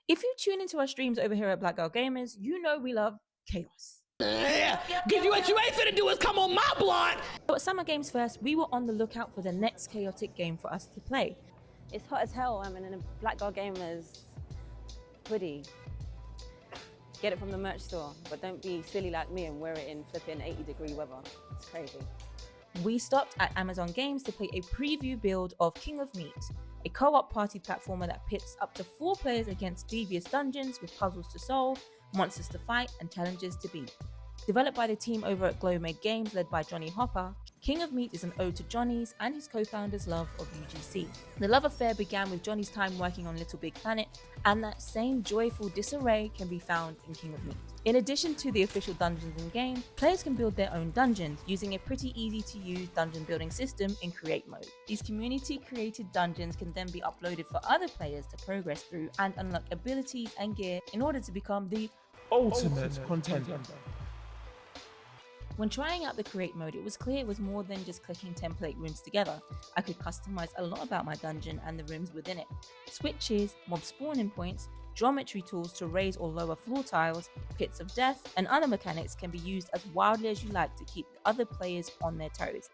If you tune into our streams over here at BlackGirlGamers, you know we love chaos. Yeah, give you what you ain't finna do is come on my block. So at Summer Games First, we were on the lookout for the next chaotic game for us to play. It's hot as hell. I'm in a BlackGirlGamers hoodie. Get it from the merch store, but don't be silly like me and wear it in flipping 80-degree weather. It's crazy. We stopped at Amazon Games to play a preview build of King of Meat, a co-op party platformer that pits up to 4 players against devious dungeons with puzzles to solve, monsters to fight, and challenges to beat. Developed by the team over at Glowmade Games led by Jonny Hopper, King of Meat is an ode to Jonny's and his co-founder's love of UGC. The love affair began with Jonny's time working on Little Big Planet, and that same joyful disarray can be found in King of Meat. In addition to the official dungeons in-game, players can build their own dungeons using a pretty easy-to-use dungeon building system in Create mode. These community-created dungeons can then be uploaded for other players to progress through and unlock abilities and gear in order to become the Ultimate contender. When trying out the Create mode, it was clear it was more than just clicking template rooms together. I could customize a lot about my dungeon and the rooms within it. Switches, mob spawning points, geometry tools to raise or lower floor tiles, pits of death, and other mechanics can be used as wildly as you like to keep the other players on their toes.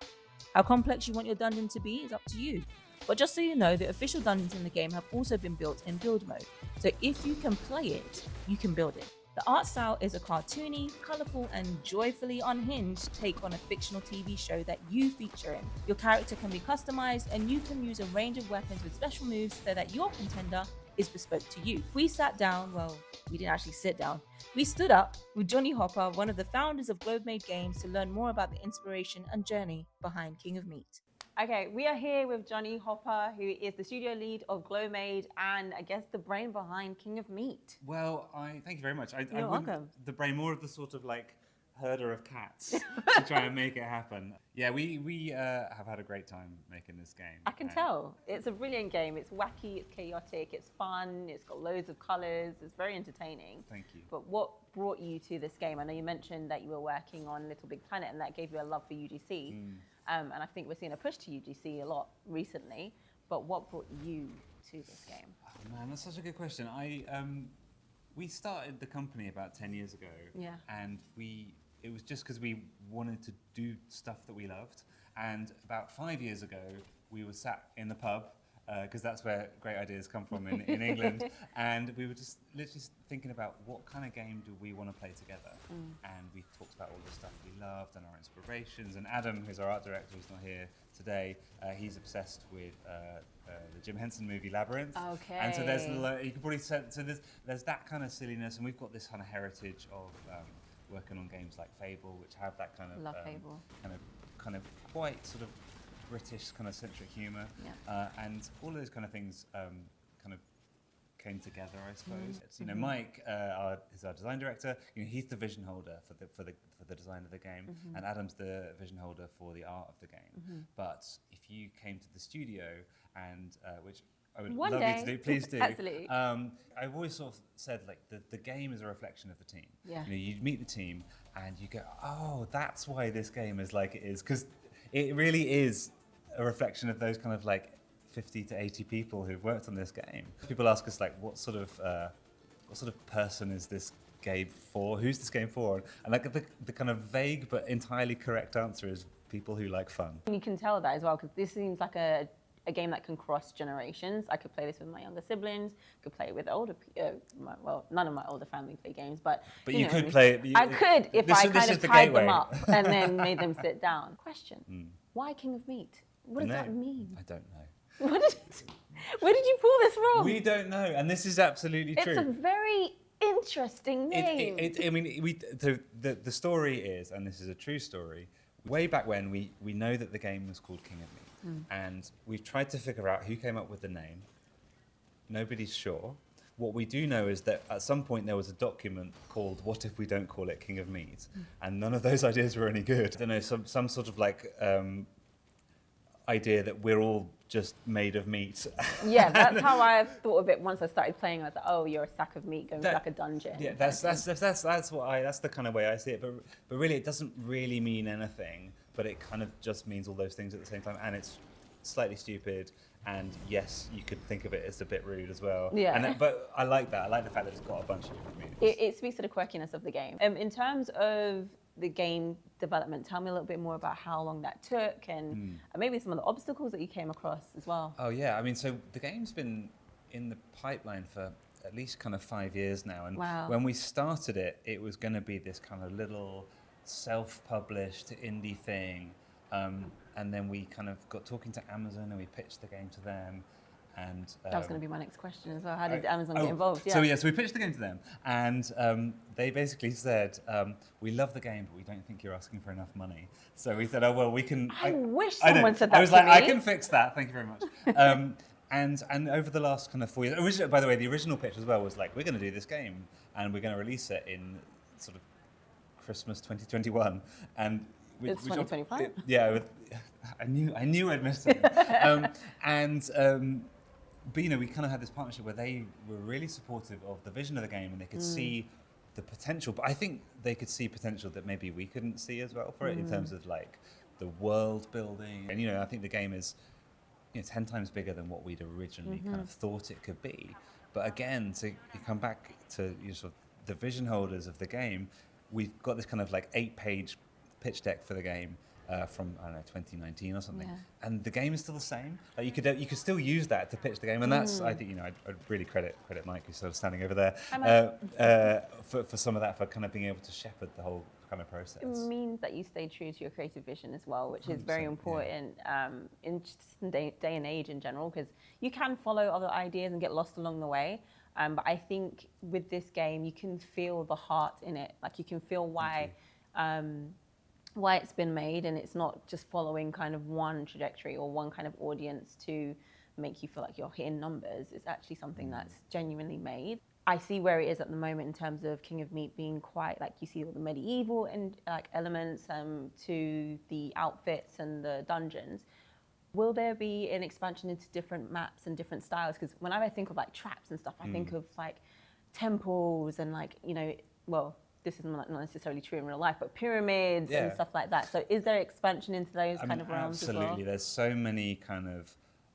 How complex you want your dungeon to be is up to you. But just so you know, the official dungeons in the game have also been built in build mode. So if you can play it, you can build it. The art style is a cartoony, colourful and joyfully unhinged take on a fictional TV show that you feature in. Your character can be customised and you can use a range of weapons with special moves so that your contender is bespoke to you. We sat down, well, we didn't actually sit down. We stood up with Jonny Hopper, one of the founders of Glowmade Games, to learn more about the inspiration and journey behind King of Meat. Okay, we are here with Jonny Hopper, who is the studio lead of Glowmade and I guess the brain behind King of Meat. Well, I thank you very much. You're welcome. The brain, more of the sort of like herder of cats to try and make it happen. Yeah, we have had a great time making this game. I can tell. It's a brilliant game. It's wacky, it's chaotic, it's fun, it's got loads of colours, it's very entertaining. Thank you. But what brought you to this game? I know you mentioned that you were working on Little Big Planet and that gave you a love for UGC. And I think we're seeing a push to UGC a lot recently. But what brought you to this game? Oh man, that's such a good question. We started the company about 10 years ago. Yeah. And it was just because we wanted to do stuff that we loved. And about 5 years ago, we were sat in the pub, because that's where great ideas come from in England. And we were just literally thinking about what kind of game do we want to play together. And we talked about all the stuff we loved and our inspirations. And Adam, who's our art director, who's not here today, he's obsessed with the Jim Henson movie Labyrinth. Okay. And so you can probably say, so there's that kind of silliness, and we've got this kind of heritage of working on games like Fable, which have that kind of Love Fable. kind of quite sort of British kind of centric humour, and all of those kind of things kind of came together, I suppose. You know, Mike is our design director. You know, he's the vision holder for the design of the game, and Adam's the vision holder for the art of the game. But if you came to the studio, and which I would One love day. you to do, please do. Absolutely. I've always sort of said like the game is a reflection of the team. Yeah. You know, you meet the team and you go, oh, that's why this game is like it is, because it really is a reflection of those kind of like 50 to 80 people who've worked on this game. People ask us like, what sort of person is this game for? Who's this game for? And like the kind of vague but entirely correct answer is people who like fun. You can tell that as well, because this seems like a game that can cross generations. I could play this with my younger siblings, could play it with older people. Well, none of my older family play games, but you know, could play it. I could if I kind of tied them up and then made them sit down. Question, why King of Meat? What does that mean? I don't know. Where did you pull this from? We don't know, and this is absolutely true. It's a very interesting name. I mean, the story is, and this is a true story, way back when we know that the game was called King of Meat. And we've tried to figure out who came up with the name. Nobody's sure. What we do know is that at some point there was a document called What If We Don't Call It King of Meat? And none of those ideas were any good. I don't know, some sort of like idea that we're all just made of meat. Yeah, that's how I thought of it once I started playing. I was like, oh, you're a sack of meat going to like a dungeon. Yeah, that's the kind of way I see it. But really, it doesn't really mean anything. But it kind of just means all those things at the same time, and it's slightly stupid, And yes, you could think of it as a bit rude as well. Yeah. But I like that. I like the fact that it's got a bunch of different meanings. It speaks to the quirkiness of the game. In terms of the game development, tell me a little bit more about how long that took and maybe some of the obstacles that you came across as well. Oh yeah, I mean, so the game's been in the pipeline for at least kind of 5 years now. And Wow. when we started it, it was going to be this kind of little self-published indie thing. And then we kind of got talking to Amazon and we pitched the game to them. And That was going to be my next question as well. How did Amazon get involved? So we pitched the game to them, and they basically said, "We love the game, but we don't think you're asking for enough money." So we said, "Oh well, we can." I wish I know. someone said that I was to like, me. "I can fix that. Thank you very much." And over the last kind of 4 years, by the way, the original pitch as well was like, "We're going to do this game, and we're going to release it in sort of Christmas 2021." And It's 2025. Yeah, I knew I'd missed it. But we kind of had this partnership where they were really supportive of the vision of the game and they could see the potential. But I think they could see potential that maybe we couldn't see as well for it in terms of like the world building. And I think the game is 10 times bigger than what we'd originally kind of thought it could be. But again, to come back to sort of the vision holders of the game, we've got this kind of like 8-page pitch deck for the game. From 2019 or something, and the game is still the same. Like you could still use that to pitch the game, and that's I think I'd really credit Mike, who's sort of standing over there, for some of that, for kind of being able to shepherd the whole kind of process. It means that you stay true to your creative vision as well, which is very important in just day and age in general, because you can follow other ideas and get lost along the way. But I think with this game, you can feel the heart in it. Like you can feel why it's been made, and it's not just following kind of one trajectory or one kind of audience to make you feel like you're hitting numbers. It's actually something that's genuinely made. I see where it is at the moment in terms of King of Meat being quite like, you see all the medieval and like elements to the outfits and the dungeons. Will there be an expansion into different maps and different styles? Because whenever I think of like traps and stuff, I think of like temples and like, this is not necessarily true in real life, but pyramids and stuff like that. So is there expansion into those kind of realms as well? Absolutely. There's so many kind of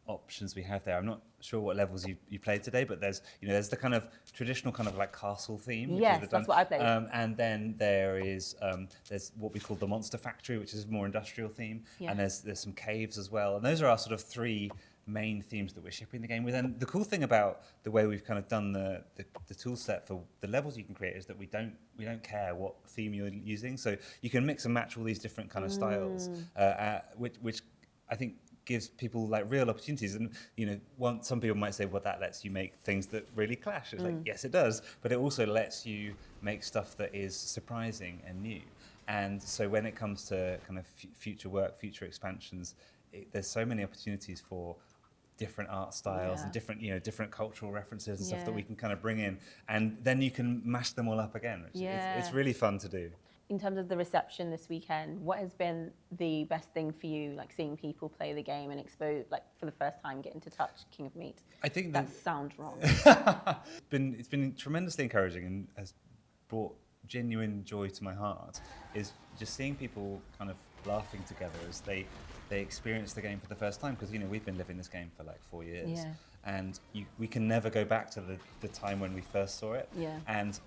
options we have there. I'm not sure what levels you played today, but there's the kind of traditional kind of like castle theme. Yes, that's what I played. And then there's what we call the Monster Factory, which is a more industrial theme. Yeah. And there's some caves as well. And those are our sort of 3 main themes that we're shipping the game with. And the cool thing about the way we've kind of done the tool set for the levels you can create is that we don't care what theme you're using. So you can mix and match all these different kind of styles, which I think gives people like real opportunities. And some people might say, well, that lets you make things that really clash. It's like, yes, it does, but it also lets you make stuff that is surprising and new. And so when it comes to kind of future work, future expansions, there's so many opportunities for different art styles and different cultural references and stuff that we can kind of bring in, and then you can mash them all up again, which it's really fun to do. In terms of the reception this weekend, what has been the best thing for you, like seeing people play the game and expose, like for the first time, getting to touch King of Meat? I think that sounds wrong. It's been tremendously encouraging and has brought genuine joy to my heart, is just seeing people kind of laughing together as they experience the game for the first time, because we've been living this game for like 4 years, and we can never go back to the time when we first saw it.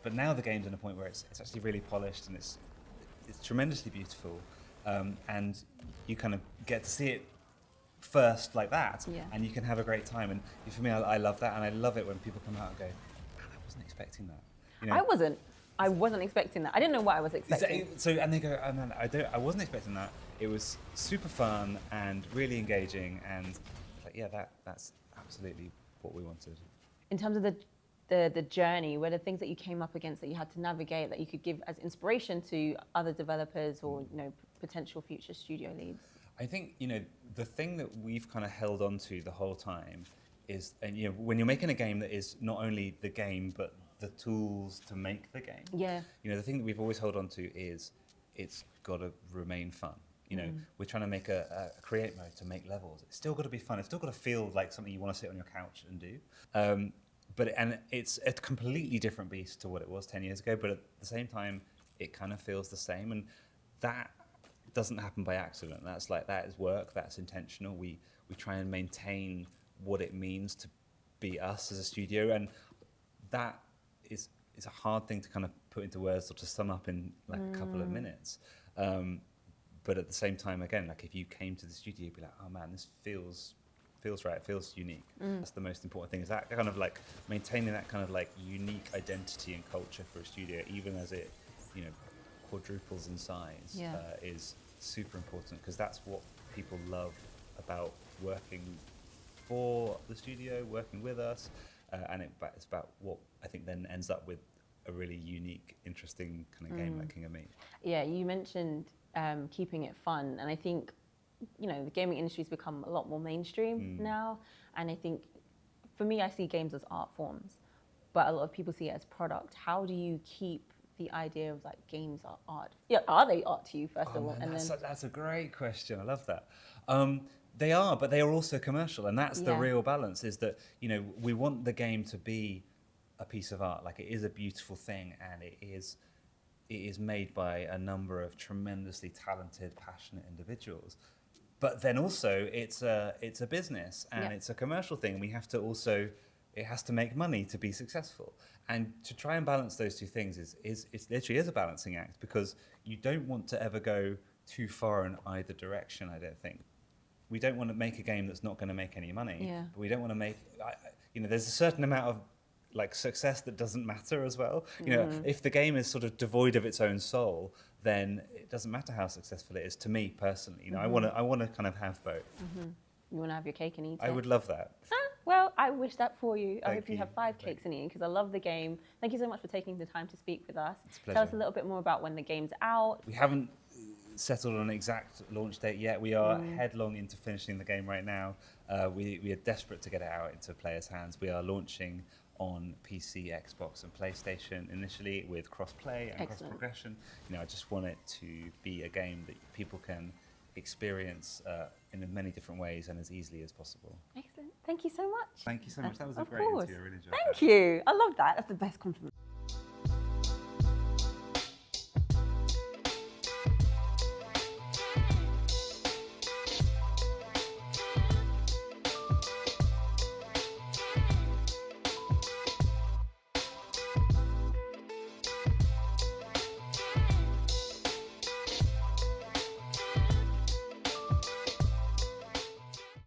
But now the game's in a point where it's actually really polished and it's tremendously beautiful, and you kind of get to see it first like that, and you can have a great time. And for me, I love that, and I love it when people come out and go, "I wasn't expecting that." I wasn't expecting that. I didn't know what I was expecting. And they go, "Oh man, I wasn't expecting that. It was super fun and really engaging." And like, that's absolutely what we wanted. In terms of the journey, were there things that you came up against that you had to navigate that you could give as inspiration to other developers or potential future studio leads? I think the thing that we've kind of held on to the whole time is, and when you're making a game that is not only the game but the tools to make the game. The thing that we've always held on to is it's got to remain fun. We're trying to make a create mode to make levels. It's still got to be fun. It's still got to feel like something you want to sit on your couch and do. But it's a completely different beast to what it was 10 years ago. But at the same time, it kind of feels the same. And that doesn't happen by accident. That is work. That's intentional. We try and maintain what it means to be us as a studio, and that is a hard thing to kind of put into words or to sum up in like a couple of minutes. But at the same time, again, like if you came to the studio, you'd be like, oh man, this feels right, it feels unique. That's the most important thing, is that kind of like maintaining that kind of like unique identity and culture for a studio, even as it, you know, quadruples in size, is super important, because that's what people love about working for the studio, working with us, and it's about what I think then ends up with a really unique, interesting kind of game like King of Meat. Yeah, you mentioned keeping it fun, and I think, you know, the gaming industry's become a lot more mainstream now, and I think for me, I see games as art forms, but a lot of people see it as product. How do you keep the idea of like games are art? Yeah, are they art to you first of all? Man, that's a great question. I love that. They are, but they are also commercial, and that's the real balance. Is that, you know, we want the game to be a piece of art, like it is a beautiful thing, and it is made by a number of tremendously talented, passionate individuals. But then also it's a business, and it's a commercial thing. We have to also, it has to make money to be successful. And to try and balance those two things is it literally is a balancing act, because you don't want to ever go too far in either direction, I don't think. We don't want to make a game that's not going to make any money, but we don't want to make, you know, there's a certain amount of like success that doesn't matter as well. You know, if the game is sort of devoid of its own soul, then it doesn't matter how successful it is, to me personally. You know, I want to kind of have both. You want to have your cake and eat it? I would love that. Well, I wish that for you. I hope you you. have 5 cakes and eating, because I love the game. Thank you so much for taking the time to speak with us. It's a pleasure. Tell us a little bit more about when the game's out. We haven't settled on an exact launch date yet. We are headlong into finishing the game right now. We are desperate to get it out into players' hands. We are launching on PC, Xbox, and PlayStation initially, with cross-play and cross-progression. You know, I just want it to be a game that people can experience in as many different ways and as easily as possible. Excellent. Thank you so much. Thank you so much. That was a Of great course. interview. I really enjoyed Thank that. you. I love that. That's the best compliment.